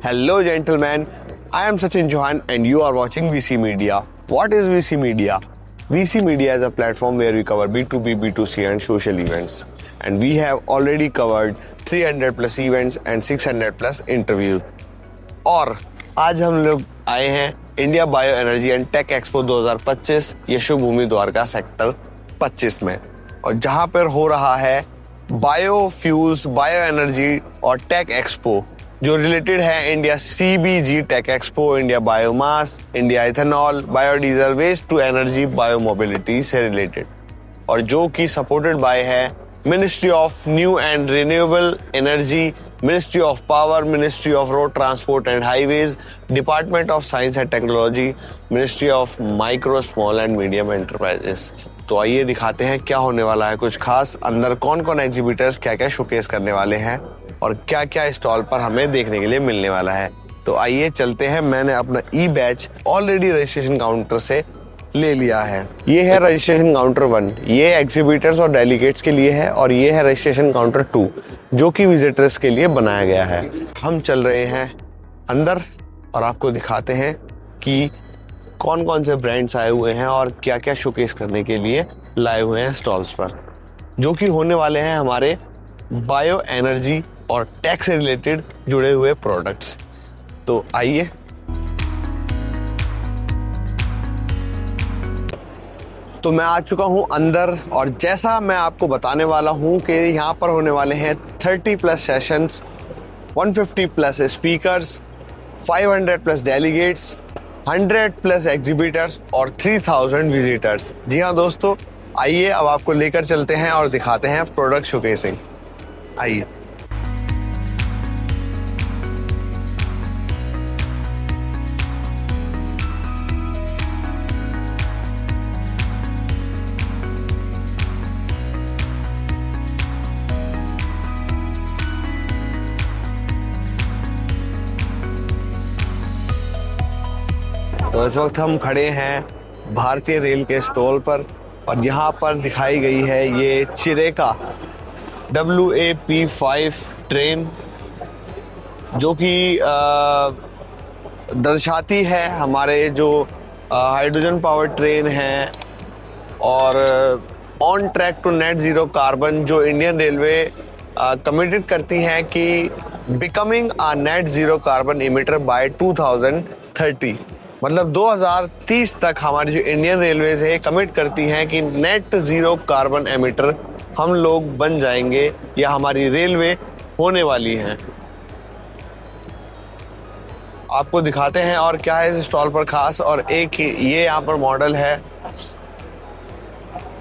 Hello, gentlemen. I am Sachin Chauhan, and you are watching VC Media. What is VC Media? VC Media is a platform where we cover B2B, B2C, and social events. And we have already covered 300 plus events and 600 plus interviews. और आज हम लोग आए हैं India bio energy and tech expo 2025 Yashobhoomi Dwarka sector 25 में, और जहां पर हो रहा है बायो फ्यूल्स, बायो एनर्जी और टेक एक्सपो जो रिलेटेड है India CBG tech expo, India biomass, India ethanol, biodiesel, waste to energy, bio mobility से रिलेटेड, और जो कि सपोर्टेड बाय है ministry of new and renewable energy, ministry of power, ministry of road transport and highways, department of science and technology, ministry of micro small and medium enterprises. तो आइए दिखाते हैं क्या होने वाला है कुछ खास, अंदर कौन कौन एग्जीबिटर्स क्या क्या शोकेस करने वाले हैं और क्या क्या स्टॉल पर हमें देखने के लिए मिलने वाला है। तो आइए चलते हैं। मैंने अपना ई-बैच ऑलरेडी रजिस्ट्रेशन काउंटर से ले लिया है। ये है रजिस्ट्रेशन काउंटर 1, ये एग्जीबिटर्स और डेलीगेट्स के लिए है, और ये है रजिस्ट्रेशन काउंटर 2 जो कि विजिटर्स के लिए बनाया गया है। हम चल रहे हैं अंदर और आपको दिखाते हैं कि कौन कौन से ब्रांड्स आए हुए हैं और क्या क्या शोकेस करने के लिए लाए हुए हैं स्टॉल्स पर, जो कि होने वाले हैं हमारे बायो एनर्जी और टेक से रिलेटेड जुड़े हुए प्रोडक्ट्स। तो आइए। तो मैं आ चुका हूं अंदर, और जैसा मैं आपको बताने वाला हूं कि यहाँ पर होने वाले हैं 30 plus sessions, 150 plus speakers, 500 plus delegates, 100 plus exhibitors और 3000 विजिटर्स। जी हाँ दोस्तों, आइए अब आपको लेकर चलते हैं और दिखाते हैं प्रोडक्ट शोकेसिंग। आइए। तो इस वक्त हम खड़े हैं भारतीय रेल के स्टॉल पर, और यहाँ पर दिखाई गई है ये चिरेका WAP5 ट्रेन, जो कि दर्शाती है हमारे जो हाइड्रोजन पावर ट्रेन है और on track to net zero carbon, जो इंडियन रेलवे कमिटेड करती हैं कि becoming a net zero carbon emitter by 2030, मतलब 2030 तक हमारी जो इंडियन रेलवेज है कमिट करती हैं कि नेट ज़ीरो कार्बन एमिटर हम लोग बन जाएंगे, या हमारी रेलवे होने वाली हैं। आपको दिखाते हैं और क्या है इस स्टॉल पर खास। और एक ये यहाँ पर मॉडल है,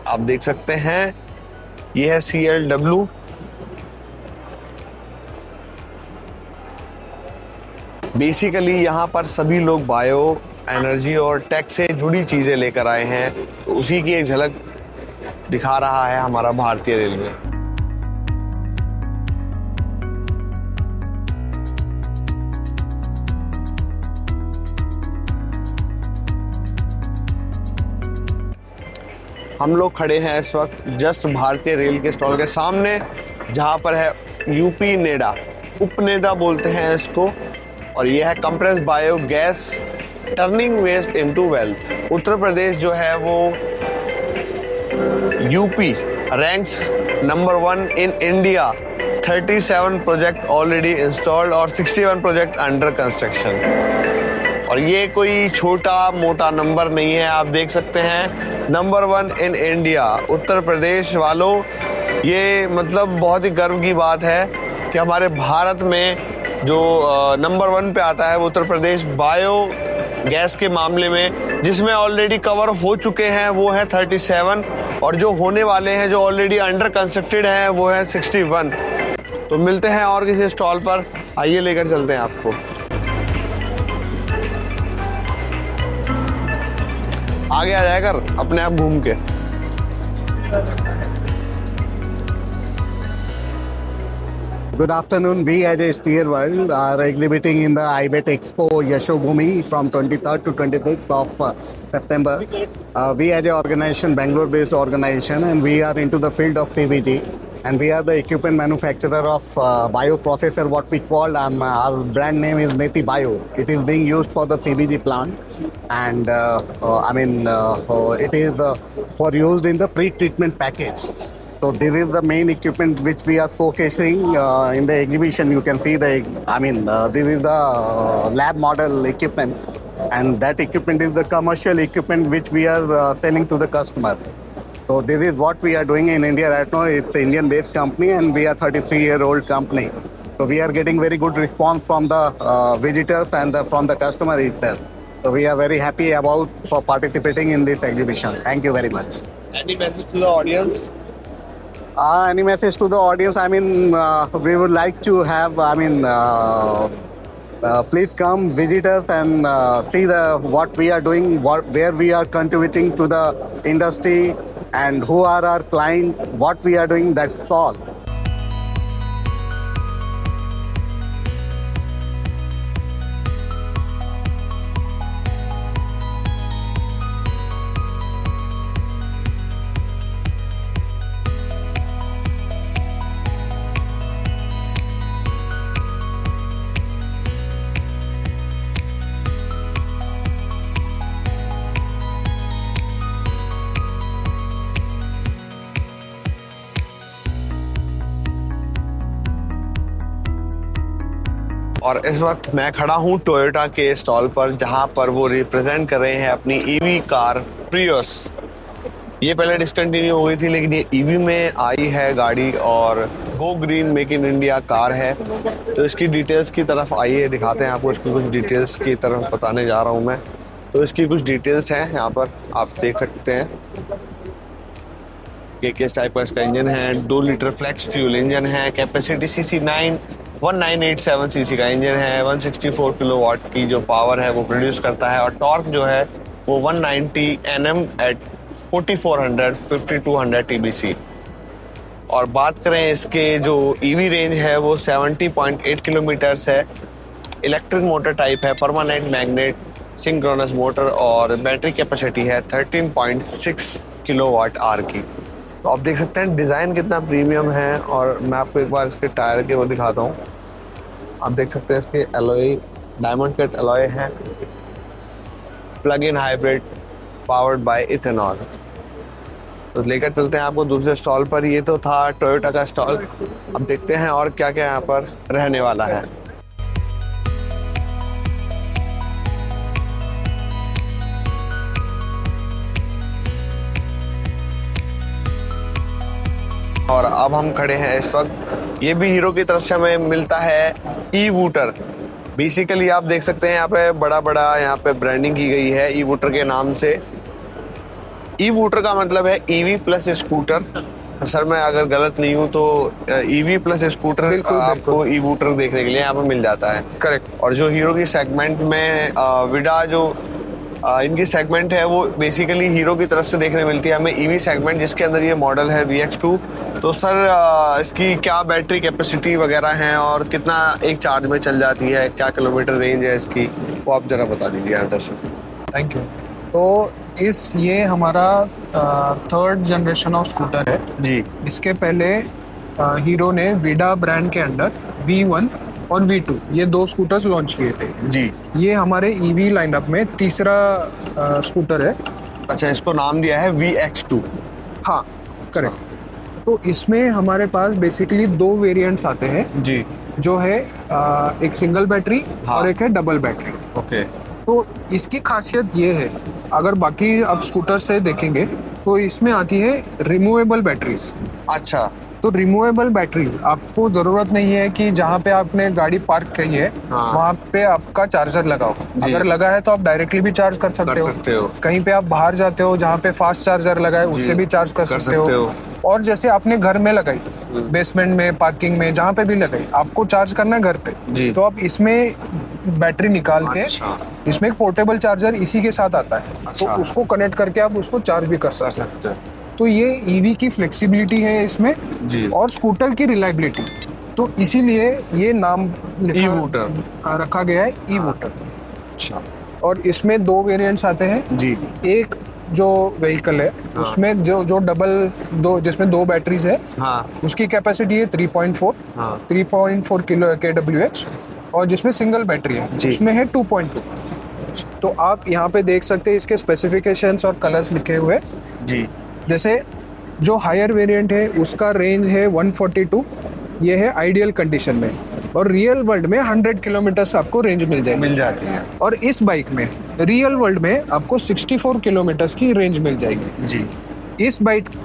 आप देख सकते हैं, ये है CLW। बेसिकली यहाँ पर सभी लोग बायो एनर्जी और टेक से जुड़ी चीज़ें लेकर आए हैं, तो उसी की एक झलक दिखा रहा है हमारा भारतीय रेलवे। हम लोग खड़े हैं इस वक्त जस्ट भारतीय रेल के स्टॉल के सामने, जहां पर है यूपी नेडा, उपनेदा बोलते हैं इसको, और ये है compressed bio gas turning waste into wealth. Uttar Pradesh जो है वो UP ranks number 1 in India, 37 project already installed और 61 प्रोजेक्ट अंडर कंस्ट्रक्शन। और ये कोई छोटा मोटा नंबर नहीं है, आप देख सकते हैं, number 1 in India Uttar Pradesh वालों। ये मतलब बहुत ही गर्व की बात है कि हमारे भारत में जो नंबर 1 पे आता है वो उत्तर प्रदेश बायो गैस के मामले में, जिसमें ऑलरेडी कवर हो चुके हैं वो है 37, और जो होने वाले हैं जो ऑलरेडी अंडर कंस्ट्रक्टेड हैं वो है 61। तो मिलते हैं और किसी स्टॉल पर, आइए लेकर चलते हैं आपको। आगे आ जाएगा अपने आप घूम के। Good afternoon. We as a Steer World are exhibiting in the IBET Expo Yashobhumi from 23rd to 26th of September. We as an organization, Bangalore-based organization, and we are into the field of CBG. and we are the equipment manufacturer of bioprocessor, what we call, and our brand name is Neti Bio. It is being used for the CBG plant, and it is for used in the pre-treatment package. So this is the main equipment which we are showcasing in the exhibition. You can see this is the lab model equipment, and that equipment is the commercial equipment which we are selling to the customer. So this is what we are doing in India right now. It's an Indian-based company, and we are 33-year-old company. So we are getting very good response from the visitors and from the customer itself. So we are very happy for participating in this exhibition. Thank you very much. Any message to the audience? Any message to the audience? We would like to have, please come visit us and see what we are doing, where we are contributing to the industry, and who are our client, what we are doing. That's all. और इस वक्त मैं खड़ा हूँ Toyota के stall पर, जहाँ पर वो रिप्रेजेंट कर रहे हैं अपनी ईवी कार प्रियस। ये पहले डिसकंटिन्यू हो गई थी, लेकिन ये ईवी में आई है गाड़ी और go green make in India car है। तो इसकी डिटेल्स की तरफ आइए, दिखाते हैं आपको। इसकी कुछ डिटेल्स की तरफ बताने जा रहा हूँ मैं। तो इसकी कुछ डिटेल्स हैं, यहाँ पर आप देख सकते हैं कि किस टाइप का इसका इंजन है। 2 लीटर फ्लेक्स फ्यूल इंजन है। कैपेसिटी सीसी 1987 सीसी का इंजन है। 164 किलोवाट की जो पावर है वो प्रोड्यूस करता है, और टॉर्क जो है वो 190 Nm एट 4400-5200 TBC। और बात करें इसके जो ईवी रेंज है वो 70.8 किलोमीटर्स है। इलेक्ट्रिक मोटर टाइप है, परमानेंट मैग्नेट सिंक्रोनस मोटर, और बैटरी कैपेसिटी है 13.6 किलोवाट आवर की। तो आप देख सकते हैं डिज़ाइन कितना प्रीमियम है। और मैं आपको एक बार इसके टायर के वो दिखाता हूँ। आप देख सकते हैं इसके एलॉय डायमंड कट एलॉय है। Plug in hybrid powered by ethanol. तो लेकर चलते हैं आपको दूसरे स्टॉल पर। ये तो था टोयोटा का स्टॉल। अब देखते हैं और क्या क्या यहाँ पर रहने वाला है। और अब हम खड़े हैं इस वक्त, ये भी हीरो की तरफ से हमें मिलता है ई वूटर। बेसिकली आप देख सकते हैं यहाँ पे बड़ा बड़ा यहाँ पे ब्रांडिंग की गई है ई वूटर के नाम से। ई वूटर का मतलब है ईवी प्लस स्कूटर। सर मैं अगर गलत नहीं हूँ तो ईवी प्लस स्कूटर आपको ई वूटर देखने के लिए यहाँ पे मिल जाता है। करेक्ट। और जो हीरो की सेगमेंट में विडा जो इनकी सेगमेंट है वो बेसिकली हीरो की तरफ से देखने मिलती है हमें ईवी सेगमेंट, जिसके अंदर ये मॉडल है VX2। तो सर इसकी क्या बैटरी कैपेसिटी वगैरह हैं और कितना एक चार्ज में चल जाती है, क्या किलोमीटर रेंज है इसकी, वो आप ज़रा बता दीजिए यार दर्शक। Thank you. तो ये हमारा 3rd जनरेशन ऑफ स्कूटर है जी। इसके पहले हीरो ने विडा ब्रांड के अंडर V1 और V2 ये 2 स्कूटर्स लॉन्च किए थे जी। ये हमारे ईवी लाइनअप में तीसरा स्कूटर है। अच्छा, इसको नाम दिया है VX2। हाँ करेक्ट। तो इसमें हमारे पास बेसिकली 2 वेरिएंट्स आते हैं जी, जो है एक सिंगल बैटरी और एक है डबल बैटरी। ओके। तो इसकी खासियत ये है, अगर बाकी आप स्कूटर से देखेंगे तो इसमें आती है रिमूवेबल बैटरीज। अच्छा। तो रिमूवेबल बैटरी आपको जरूरत नहीं है कि जहाँ पे आपने गाड़ी पार्क की है वहाँ पे आपका चार्जर लगाओ। अगर लगा है तो आप डायरेक्टली भी चार्ज कर सकते हो। कहीं पे आप बाहर जाते हो जहाँ पे फास्ट चार्जर लगा है उससे भी चार्ज कर सकते हो। और जैसे आपने घर में लगाई, बेसमेंट में, पार्किंग में, जहाँ पे भी लगाई, आपको चार्ज करना है घर पे, तो आप इसमें बैटरी निकाल के इसमें एक पोर्टेबल चार्जर इसी के साथ आता है, तो उसको कनेक्ट करके आप उसको चार्ज भी कर सकते हैं। तो ये ईवी की फ्लेक्सिबिलिटी है इसमें जी। और स्कूटर की रिलायबिलिटी, तो इसीलिए ये नाम ई वूटर रखा गया है ई वूटर। अच्छा। और इसमें 2 वेरिएंट्स आते हैं जी। एक जो व्हीकल है उसमें जो डबल दो जिसमें 2 बैटरीज है, हाँ उसकी कैपेसिटी है 3.4 हाँ 3.4 किलो kWh, और जिसमें सिंगल बैटरी है जी। उसमें है 2.2। तो आप यहाँ पे देख सकते हैं इसके स्पेसिफिकेशंस और कलर्स लिखे हुए। जी। जैसे जो हायर वेरिएंट है उसका रेंज है 142, ये है आइडियल कंडीशन में, और रियल वर्ल्ड में 100 किलोमीटर आपको रेंज मिल जाएगी। मिल जाती है और इस बाइक में रियल वर्ल्ड में आपको 64 किलोमीटर की रेंज मिल जाएगी। जी।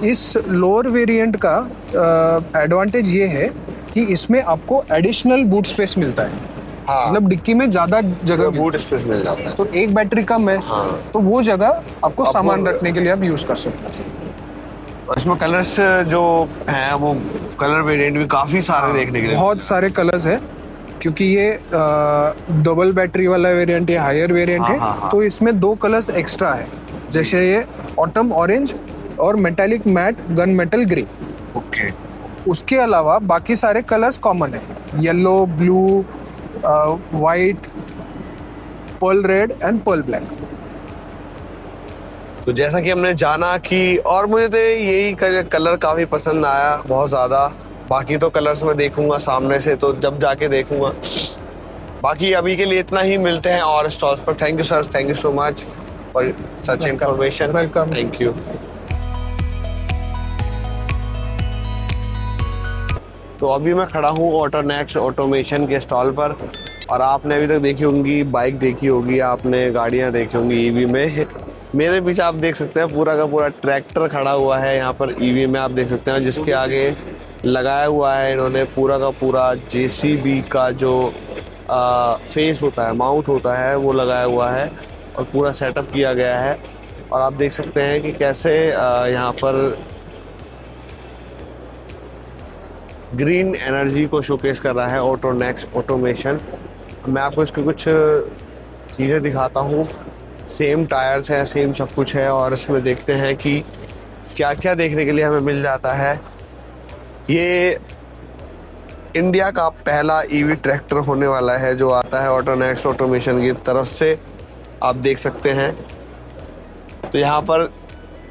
इस लोअर वेरिएंट का एडवांटेज ये है कि इसमें आपको एडिशनल बूट स्पेस मिलता है। हाँ मतलब डिक्की में ज्यादा जगह बूट स्पेस मिल जाता है। तो एक बैटरी कम है, हाँ। तो वो जगह आपको सामान रखने के लिए आप यूज कर सकते हैं। और इसमें कलर्स जो हैं वो कलर वेरिएंट भी काफी सारे देखने के लिए बहुत सारे कलर्स है, क्योंकि ये डबल बैटरी वाला वेरिएंट है, हायर वेरिएंट है। हाँ। तो इसमें 2 कलर्स एक्स्ट्रा है, जैसे ये ऑटम ऑरेंज और metallic matte gun metal grey. Okay. उसके अलावा बाकी सारे कलर्स कॉमन है, yellow, blue, white, pearl red and pearl black. तो जैसा कि हमने जाना कि, और मुझे तो यही कलर काफी पसंद आया बहुत ज्यादा। बाकी तो कलर्स मैं देखूंगा सामने से, तो जब जाके देखूंगा। बाकी अभी के लिए इतना ही, मिलते हैं और स्टॉल्स पर। Thank you sir, thank you so much for such information. Welcome. Thank you. तो अभी मैं खड़ा हूँ ऑटोनेक्स ऑटोमेशन के स्टॉल पर, और आपने अभी तक देखी होंगी बाइक, देखी होगी आपने गाड़ियाँ देखी होंगी ईवी में। मेरे पीछे आप देख सकते हैं पूरा का पूरा ट्रैक्टर खड़ा हुआ है यहाँ पर ईवी में, आप देख सकते हैं, जिसके आगे लगाया हुआ है इन्होंने पूरा का पूरा जेसीबी का जो फेस होता है, माउंट होता है, वो लगाया हुआ है और पूरा सेटअप किया गया है। और आप देख सकते हैं कि कैसे यहाँ पर ग्रीन एनर्जी को शोकेस कर रहा है ऑटोनेक्स ऑटोमेशन। मैं आपको इसके कुछ चीज़ें दिखाता हूँ। सेम टायर्स है, सेम सब कुछ है, और इसमें देखते हैं कि क्या क्या देखने के लिए हमें मिल जाता है। ये इंडिया का पहला ईवी ट्रैक्टर होने वाला है जो आता है ऑटोनेक्स ऑटोमेशन की तरफ से, आप देख सकते हैं। तो यहाँ पर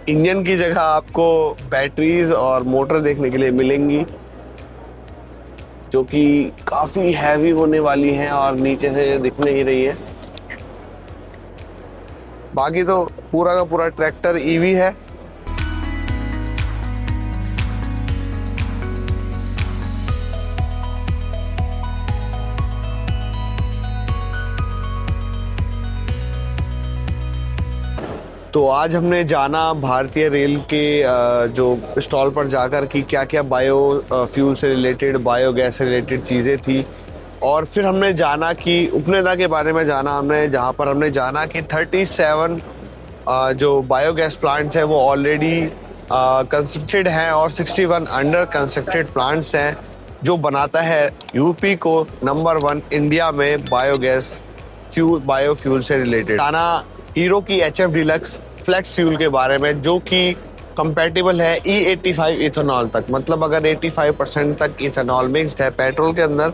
इंजन की जगह आपको बैटरीज और मोटर देखने के लिए मिलेंगी, जो कि काफ़ी हैवी होने वाली हैं और नीचे से दिख नहीं रही है। बाकी तो पूरा का पूरा ट्रैक्टर ईवी है। तो आज हमने जाना भारतीय रेल के जो स्टॉल पर जाकर कि क्या क्या बायो फ्यूल से रिलेटेड, बायोगैस से रिलेटेड चीज़ें थी, और फिर हमने जाना कि उपनेदा के बारे में जाना हमने, जहाँ पर हमने जाना कि 37 जो बायोगैस प्लांट्स हैं वो ऑलरेडी कंस्ट्रक्टेड हैं और 61 अंडर कंस्ट्रक्टेड प्लांट्स हैं, जो बनाता है यूपी को नंबर 1 इंडिया में बायोगैस बायोफ्यूल से रिलेटेड। जाना हीरो की HF डिलक्स फ्लेक्स फ्यूल के बारे में, जो कि कंपैटिबल है E85 इथेनॉल तक। मतलब अगर 85% तक इथेनॉल मिक्स्ड है पेट्रोल के अंदर,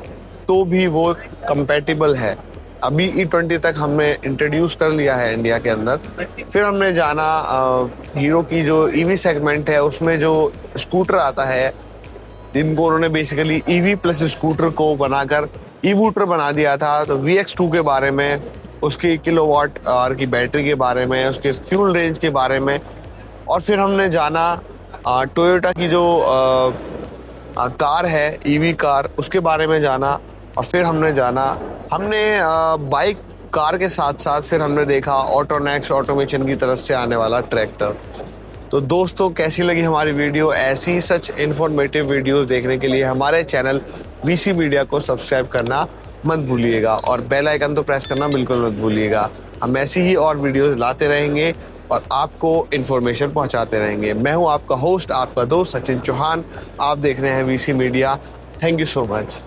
तो भी वो कंपैटिबल है। अभी E20 तक हमने इंट्रोड्यूस कर लिया है इंडिया के अंदर। फिर हमने जाना हीरो की जो EV सेगमेंट है, उसमें जो स्कूटर आता है, जिनको उन्होंने बेसिकली EV प्लस स्कूटर को बनाकर ई-वूटर बना दिया था। तो VX2 के बारे में, उसकी किलोवाट आवर की बैटरी के बारे में, उसके फ्यूल रेंज के बारे में। और फिर हमने जाना टोयोटा की जो कार है, EV कार, उसके बारे में जाना। और फिर हमने बाइक कार के साथ साथ फिर हमने देखा ऑटोनेक्स ऑटोमेशन की तरफ से आने वाला ट्रैक्टर। तो दोस्तों, कैसी लगी हमारी वीडियो? ऐसी सच इन्फॉर्मेटिव वीडियोस देखने के लिए हमारे चैनल VC मीडिया को सब्सक्राइब करना मत भूलिएगा, और बेल आइकन तो प्रेस करना बिल्कुल मत भूलिएगा। हम ऐसी ही और वीडियोस लाते रहेंगे और आपको इन्फॉर्मेशन पहुंचाते रहेंगे। मैं हूं आपका होस्ट, आपका दोस्त सचिन चौहान। आप देख रहे हैं VC media. Thank you so much.